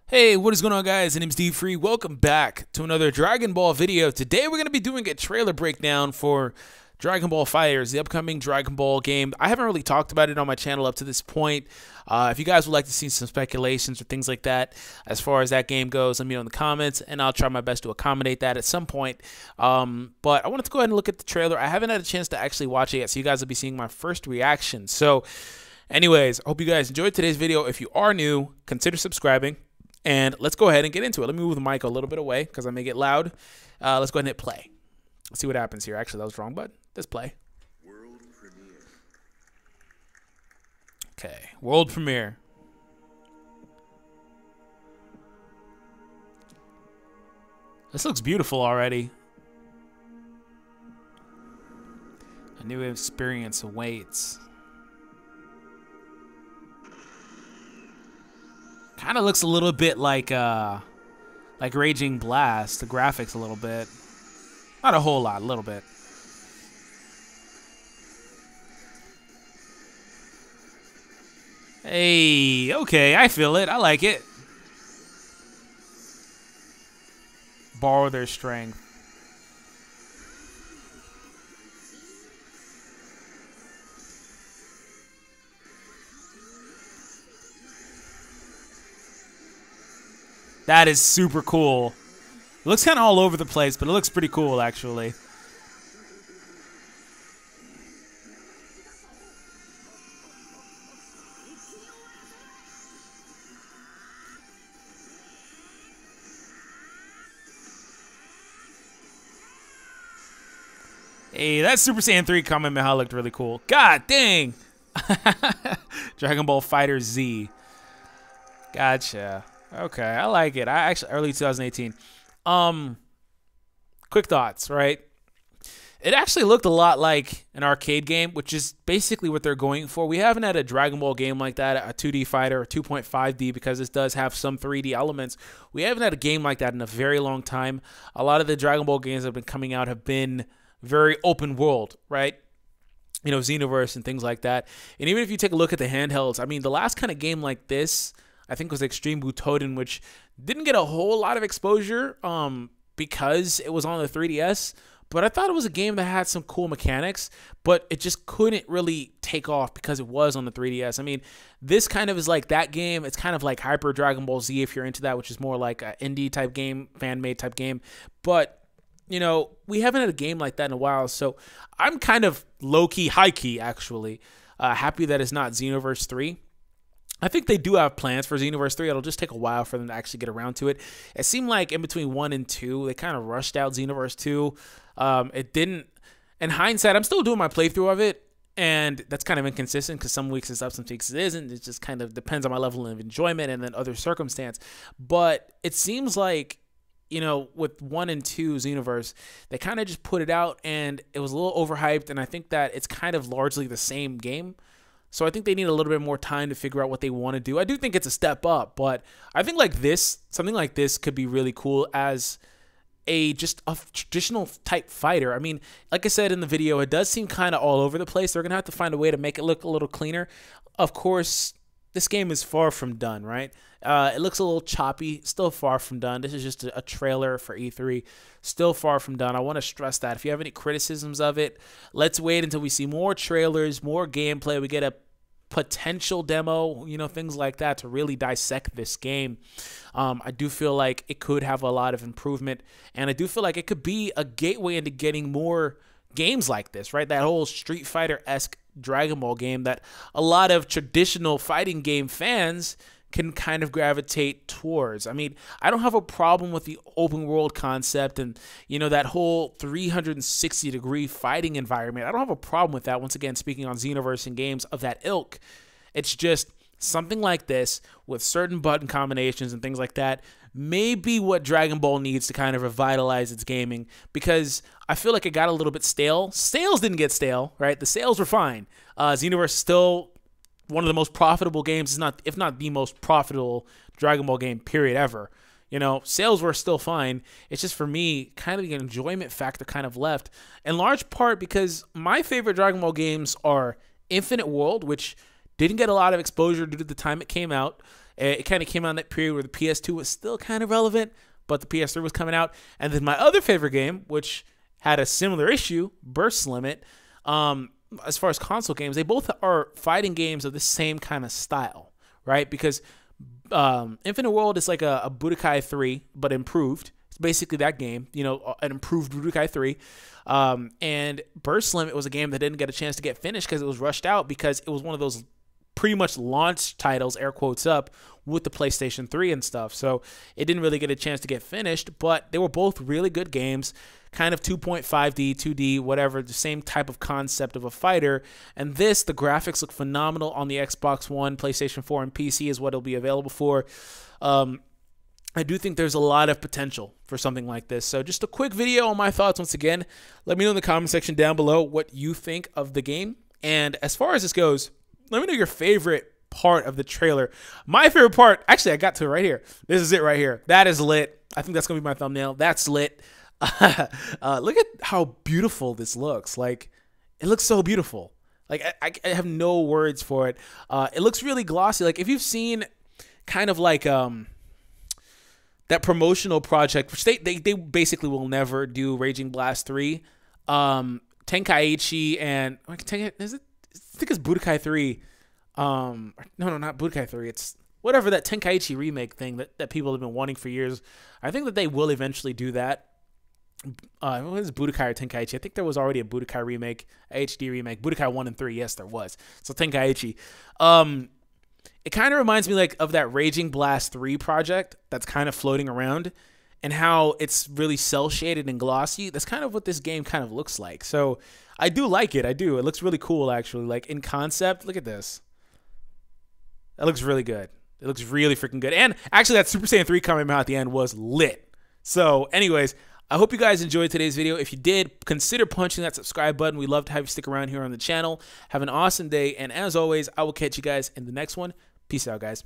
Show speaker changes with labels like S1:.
S1: Hey, what is going on, guys? My name's DFree. Welcome back to another Dragon Ball video. Today we're going to be doing a trailer breakdown for Dragon Ball FIGHTHERZ, the upcoming Dragon Ball game. I haven't really talked about it on my channel up to this point. If you guys would like to see some speculations or things like that as far as that game goes, let me know in the comments, and I'll try my best to accommodate that at some point. But I wanted to go ahead and look at the trailer. I haven't had a chance to actually watch it yet, so you guys will be seeing my first reaction. So, anyways, I hope you guys enjoyed today's video. If you are new, consider subscribing. And let's go ahead and get into it. Let me move the mic a little bit away because I may get loud. Let's go ahead and hit play. Let's see what happens here. Actually, that was wrong, but let's play.
S2: World premiere.
S1: Okay, world premiere. This looks beautiful already. A new experience awaits. Kind of looks a little bit like Raging Blast, the graphics a little bit. Not a whole lot, a little bit. Hey, okay, I feel it. I like it. Borrow their strength. That is super cool. It looks kind of all over the place, but it looks pretty cool, actually. Hey, that Super Saiyan 3 Kamehameha looked really cool. God dang! Dragon Ball FighterZ Z. Gotcha. Okay, I like it. I actually early 2018. Quick thoughts, right? It actually looked a lot like an arcade game, which is basically what they're going for. We haven't had a Dragon Ball game like that, a 2D fighter, or 2.5D, because this does have some 3D elements. We haven't had a game like that in a very long time. A lot of the Dragon Ball games that have been coming out have been very open world, right? You know, Xenoverse and things like that. And even if you take a look at the handhelds, I mean, the last kind of game like this, I think, was Extreme Butoden, which didn't get a whole lot of exposure because it was on the 3DS. But I thought it was a game that had some cool mechanics, but it just couldn't really take off because it was on the 3DS. I mean, this kind of is like that game. It's kind of like Hyper Dragon Ball Z if you're into that, which is more like an indie type game, fan-made type game. But, you know, we haven't had a game like that in a while, so I'm kind of low-key, high-key, actually, happy that it's not Xenoverse 3. I think they do have plans for Xenoverse 3. It'll just take a while for them to actually get around to it. It seemed like in between 1 and 2, they kind of rushed out Xenoverse 2. It didn't. In hindsight, I'm still doing my playthrough of it, and that's kind of inconsistent because some weeks it's up, some weeks it isn't. It just kind of depends on my level of enjoyment and then other circumstance. But it seems like, you know, with 1 and 2 Xenoverse, they kind of just put it out, and it was a little overhyped, and I think that it's kind of largely the same game. So I think they need a little bit more time to figure out what they want to do. I do think it's a step up, but I think like this, something like this could be really cool as just a traditional type fighter. I mean, like I said in the video, it does seem kind of all over the place. They're going to have to find a way to make it look a little cleaner. Of course, this game is far from done, right? It looks a little choppy, still far from done. This is just a trailer for E3, still far from done. I want to stress that. If you have any criticisms of it, let's wait until we see more trailers, more gameplay. We get a potential demo, you know, things like that to really dissect this game. I do feel like it could have a lot of improvement, and I do feel like it could be a gateway into getting more games like this, right? That whole Street Fighter-esque Dragon Ball game that a lot of traditional fighting game fans can kind of gravitate towards. I mean, I don't have a problem with the open world concept and, you know, that whole 360-degree fighting environment. I don't have a problem with that. Once again, speaking on Xenoverse and games of that ilk, it's just something like this with certain button combinations and things like that may be what Dragon Ball needs to kind of revitalize its gaming, because I feel like it got a little bit stale. Sales didn't get stale, right? The sales were fine. Xenoverse still one of the most profitable games, if not the most profitable Dragon Ball game, period, ever. You know, sales were still fine. It's just, for me, kind of the enjoyment factor kind of left, in large part because my favorite Dragon Ball games are Infinite World, which didn't get a lot of exposure due to the time it came out, It kind of came out in that period where the PS2 was still kind of relevant, but the PS3 was coming out. And then my other favorite game, which had a similar issue, Burst Limit. As far as console games, they both are fighting games of the same kind of style, right? Because Infinite World is like a Budokai 3, but improved. It's basically that game, you know, an improved Budokai 3. And Burst Limit was a game that didn't get a chance to get finished because it was rushed out, because it was one of those pretty much launch titles, air quotes up, with the PlayStation 3 and stuff. So it didn't really get a chance to get finished, but they were both really good games, kind of 2.5D, 2D, whatever, the same type of concept of a fighter. And this, the graphics look phenomenal on the Xbox One, PlayStation 4, and PC is what it'll be available for. I do think there's a lot of potential for something like this. So just a quick video on my thoughts once again. Let me know in the comment section down below what you think of the game. And as far as this goes, let me know your favorite part of the trailer. My favorite part, actually, I got to it right here. This is it right here. That is lit. I think that's going to be my thumbnail. That's lit. Look at how beautiful this looks. Like, it looks so beautiful. Like, I have no words for it. It looks really glossy. Like, if you've seen kind of like that promotional project, which they basically will never do, Raging Blast 3, Tenkaichi and I think it's Budokai 3. No, not Budokai 3. It's whatever, that Tenkaichi remake thing that people have been wanting for years. I think that they will eventually do that. What is Budokai or Tenkaichi? I think there was already a Budokai remake, a HD remake. Budokai 1 and 3, yes, there was. So Tenkaichi. It kind of reminds me like of that Raging Blast 3 project that's kind of floating around, and how it's really cel-shaded and glossy. That's kind of what this game kind of looks like. So I do like it. I do. It looks really cool, actually. Like, in concept, look at this. That looks really good. It looks really freaking good. And actually, that Super Saiyan 3 coming out at the end was lit. So anyways, I hope you guys enjoyed today's video. If you did, consider punching that subscribe button. We'd love to have you stick around here on the channel. Have an awesome day. And as always, I will catch you guys in the next one. Peace out, guys.